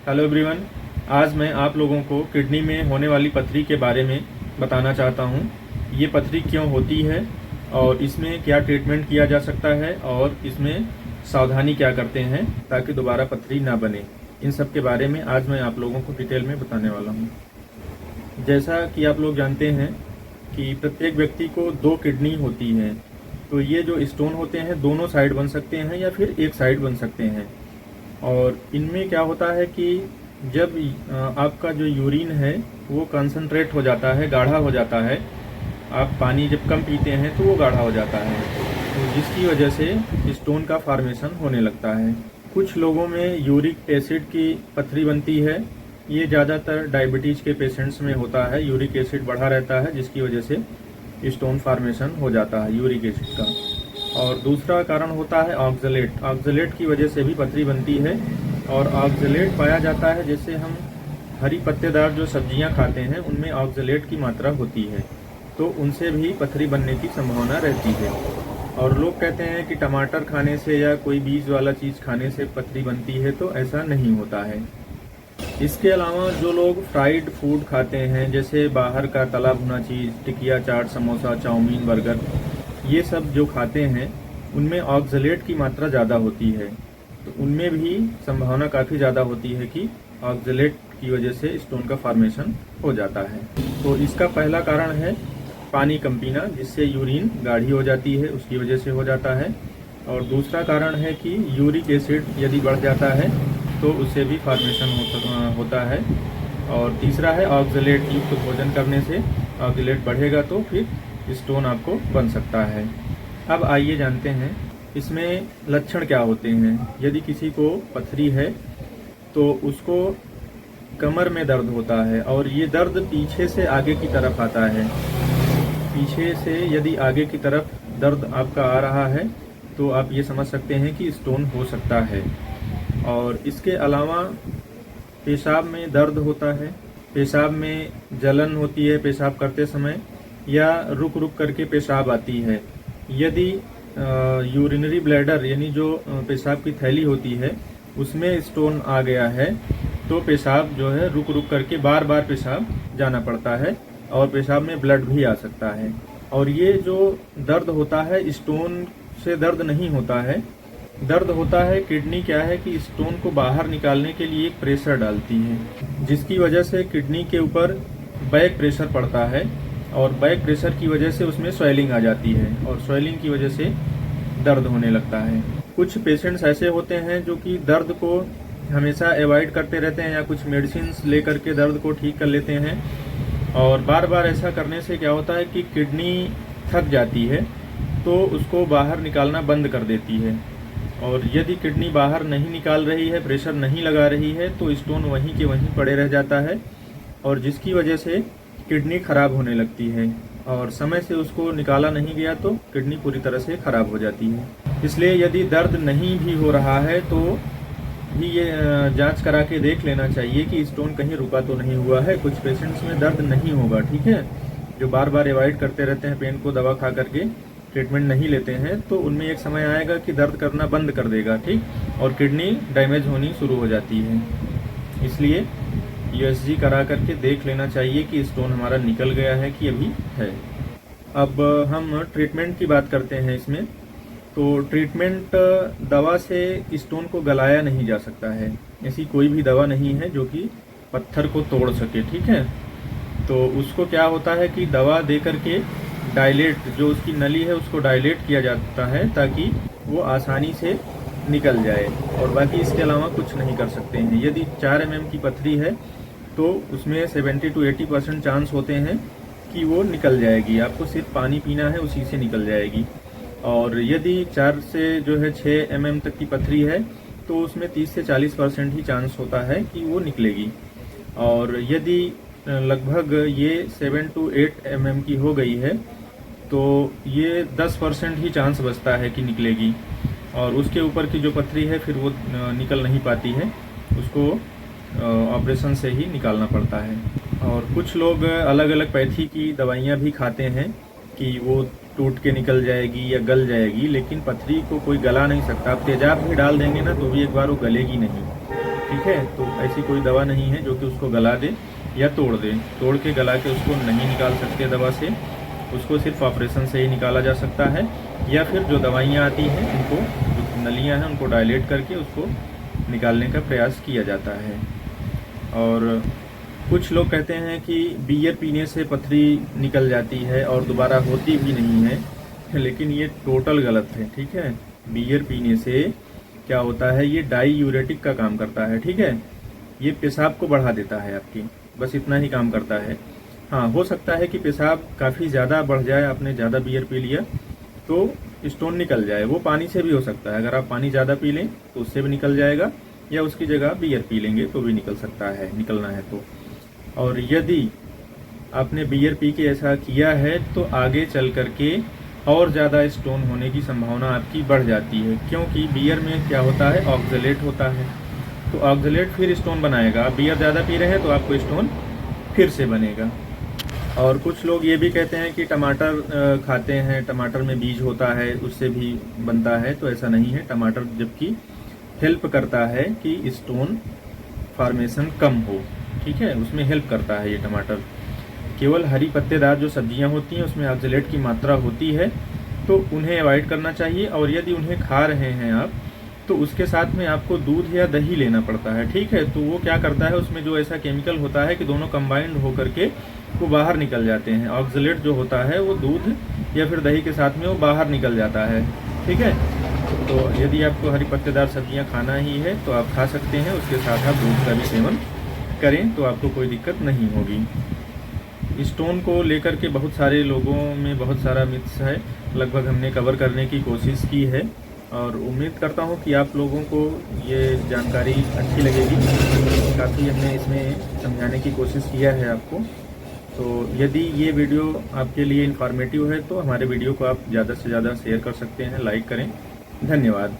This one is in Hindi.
Hello everyone. आज मैं आप लोगों को किडनी में होने वाली पथरी के बारे में बताना चाहता हूँ। ये पथरी क्यों होती है और इसमें क्या ट्रीटमेंट किया जा सकता है और इसमें सावधानी क्या करते हैं ताकि दोबारा पथरी ना बने। इन सब के बारे में आज मैं आप लोगों को डिटेल में बताने वाला हूँ। जैसा कि आप लोग जानते हैं कि प्रत्येक व्यक्ति को 2 किडनी होती है, तो ये जो स्टोन होते हैं दोनों साइड बन सकते हैं या फिर एक साइड बन सकते हैं। और इनमें क्या होता है कि जब आपका जो यूरिन है वो कंसंट्रेट हो जाता है, गाढ़ा हो जाता है, आप पानी जब कम पीते हैं तो वो गाढ़ा हो जाता है, तो जिसकी वजह से स्टोन का फॉर्मेशन होने लगता है। कुछ लोगों में यूरिक एसिड की पथरी बनती है। ये ज़्यादातर डायबिटीज़ के पेशेंट्स में होता है। यूरिक एसिड बढ़ा रहता है जिसकी वजह से स्टोन फॉर्मेशन हो जाता है यूरिक एसिड का। और दूसरा कारण होता है ऑक्सलेट। ऑक्सलेट की वजह से भी पथरी बनती है। और ऑक्सलेट पाया जाता है जैसे हम हरी पत्तेदार जो सब्जियां खाते हैं उनमें ऑक्सलेट की मात्रा होती है, तो उनसे भी पथरी बनने की संभावना रहती है। और लोग कहते हैं कि टमाटर खाने से या कोई बीज वाला चीज़ खाने से पथरी बनती है, तो ऐसा नहीं होता है। इसके अलावा जो लोग फ्राइड फूड खाते हैं, जैसे बाहर का तला भुना चीज़, टिकिया, चाट, समोसा, चाउमीन, बर्गर, ये सब जो खाते हैं उनमें ऑक्सलेट की मात्रा ज़्यादा होती है, तो उनमें भी संभावना काफ़ी ज़्यादा होती है कि ऑक्सलेट की वजह से स्टोन का फॉर्मेशन हो जाता है। तो इसका पहला कारण है पानी कम पीना, जिससे यूरिन गाढ़ी हो जाती है, उसकी वजह से हो जाता है। और दूसरा कारण है कि यूरिक एसिड यदि बढ़ जाता है तो उससे भी फॉर्मेशन होता है। और तीसरा है ऑक्सलेट युक्त भोजन करने से ऑक्सलेट बढ़ेगा तो फिर स्टोन आपको बन सकता है। अब आइए जानते हैं इसमें लक्षण क्या होते हैं। यदि किसी को पथरी है तो उसको कमर में दर्द होता है और ये दर्द पीछे से आगे की तरफ आता है। पीछे से यदि आगे की तरफ दर्द आपका आ रहा है तो आप ये समझ सकते हैं कि स्टोन हो सकता है। और इसके अलावा पेशाब में दर्द होता है, पेशाब में जलन होती है पेशाब करते समय, या रुक रुक करके पेशाब आती है। यदि यूरिनरी ब्लैडर यानी जो पेशाब की थैली होती है उसमें स्टोन आ गया है तो पेशाब जो है रुक रुक करके बार बार पेशाब जाना पड़ता है और पेशाब में ब्लड भी आ सकता है। और ये जो दर्द होता है स्टोन से दर्द नहीं होता है, दर्द होता है किडनी क्या है कि स्टोन को बाहर निकालने के लिए एक प्रेशर डालती है, जिसकी वजह से किडनी के ऊपर बैक प्रेशर पड़ता है और बैक प्रेशर की वजह से उसमें स्वेलिंग आ जाती है और स्वेलिंग की वजह से दर्द होने लगता है। कुछ पेशेंट्स ऐसे होते हैं जो कि दर्द को हमेशा अवॉइड करते रहते हैं या कुछ मेडिसिन लेकर के दर्द को ठीक कर लेते हैं, और बार बार ऐसा करने से क्या होता है कि किडनी थक जाती है तो उसको बाहर निकालना बंद कर देती है। और यदि किडनी बाहर नहीं निकाल रही है, प्रेशर नहीं लगा रही है, तो स्टोन वहीं के वहीं पड़े रह जाता है और जिसकी वजह से किडनी खराब होने लगती है और समय से उसको निकाला नहीं गया तो किडनी पूरी तरह से खराब हो जाती है। इसलिए यदि दर्द नहीं भी हो रहा है तो भी ये जांच करा के देख लेना चाहिए कि स्टोन कहीं रुका तो नहीं हुआ है। कुछ पेशेंट्स में दर्द नहीं होगा, ठीक है, जो बार बार अवॉइड करते रहते हैं पेन को, दवा खा करके ट्रीटमेंट नहीं लेते हैं, तो उनमें एक समय आएगा कि दर्द करना बंद कर देगा, ठीक, और किडनी डैमेज होनी शुरू हो जाती है। इसलिए यूएसजी करा करके देख लेना चाहिए कि स्टोन हमारा निकल गया है कि अभी है। अब हम ट्रीटमेंट की बात करते हैं इसमें। तो ट्रीटमेंट दवा से स्टोन को गलाया नहीं जा सकता है। ऐसी कोई भी दवा नहीं है जो कि पत्थर को तोड़ सके, ठीक है। तो उसको क्या होता है कि दवा दे करके डायलेट, जो उसकी नली है उसको डायलेट किया जाता है ताकि वो आसानी से निकल जाए, और बाकी इसके अलावा कुछ नहीं कर सकते हैं। यदि 4 mm की पथरी है तो उसमें 70 to 80% चांस होते हैं कि वो निकल जाएगी। आपको सिर्फ पानी पीना है, उसी से निकल जाएगी। और यदि 4 से जो है 6 mm तक की पथरी है तो उसमें 30 से 40% ही चांस होता है कि वो निकलेगी। और यदि लगभग ये 7 to 8 mm की हो गई है तो ये 10% ही चांस बचता है कि निकलेगी, और उसके ऊपर की जो पथरी है फिर वो निकल नहीं पाती है, उसको ऑपरेशन से ही निकालना पड़ता है। और कुछ लोग अलग अलग पैथी की दवाइयाँ भी खाते हैं कि वो टूट के निकल जाएगी या गल जाएगी, लेकिन पथरी को कोई गला नहीं सकता। आप तेजाब भी डाल देंगे ना तो भी एक बार वो गलेगी नहीं। ठीक है। तो ऐसी कोई दवा नहीं है जो कि उसको गला दे या तोड़ दे। तोड़ के गला के उसको नहीं निकाल सकते दवा से, उसको सिर्फ ऑपरेशन से ही निकाला जा सकता है, या फिर जो दवाइयाँ आती हैं उनको, जो नलियाँ हैं उनको डायलेट करके उसको निकालने का प्रयास किया जाता है। और कुछ लोग कहते हैं कि बियर पीने से पथरी निकल जाती है और दोबारा होती भी नहीं है, लेकिन ये टोटल गलत है। ठीक है, बियर पीने से क्या होता है, ये डाईयूरेटिक का काम करता है। ठीक है, ये पेशाब को बढ़ा देता है आपकी, बस इतना ही काम करता है। हाँ, हो सकता है कि पेशाब काफ़ी ज़्यादा बढ़ जाए, आपने ज़्यादा बियर पी लिया तो स्टोन निकल जाए। वो पानी से भी हो सकता है, अगर आप पानी ज़्यादा पी लें तो उससे भी निकल जाएगा, या उसकी जगह बियर पी लेंगे तो भी निकल सकता है, निकलना है तो। और यदि आपने बियर पी के ऐसा किया है तो आगे चल करके और ज़्यादा स्टोन होने की संभावना आपकी बढ़ जाती है, क्योंकि बियर में क्या होता है, ऑक्जेलेट होता है। तो ऑक्जेलेट फिर स्टोन बनाएगा। आप बियर ज़्यादा पी रहे हैं तो आपको स्टोन फिर से बनेगा। और कुछ लोग ये भी कहते हैं कि टमाटर खाते हैं, टमाटर में बीज होता है, उससे भी बनता है। तो ऐसा नहीं है, टमाटर जबकि हेल्प करता है कि स्टोन फॉर्मेशन कम हो। ठीक है, उसमें हेल्प करता है ये टमाटर। केवल हरी पत्तेदार जो सब्जियां होती हैं उसमें ऑक्जेलेट की मात्रा होती है, तो उन्हें अवॉइड करना चाहिए। और यदि उन्हें खा रहे हैं आप तो उसके साथ में आपको दूध या दही लेना पड़ता है। ठीक है, तो वो क्या करता है, उसमें जो ऐसा केमिकल होता है कि दोनों कंबाइंड होकर के वो बाहर निकल जाते हैं। ऑक्जेलेट जो होता है वो दूध या फिर दही के साथ में वो बाहर निकल जाता है। ठीक है, तो यदि आपको हरी पत्तेदार सब्जियां खाना ही है तो आप खा सकते हैं, उसके साथ आप दूध का भी सेवन करें तो आपको कोई दिक्कत नहीं होगी। स्टोन को लेकर के बहुत सारे लोगों में बहुत सारा मिथ्स है, लगभग हमने कवर करने की कोशिश की है, और उम्मीद करता हूँ कि आप लोगों को ये जानकारी अच्छी लगेगी। काफ़ी हमने इसमें समझाने की कोशिश किया है आपको। तो यदि ये वीडियो आपके लिए इन्फॉर्मेटिव है तो हमारे वीडियो को आप ज़्यादा से ज़्यादा शेयर कर सकते हैं, लाइक करें। धन्यवाद।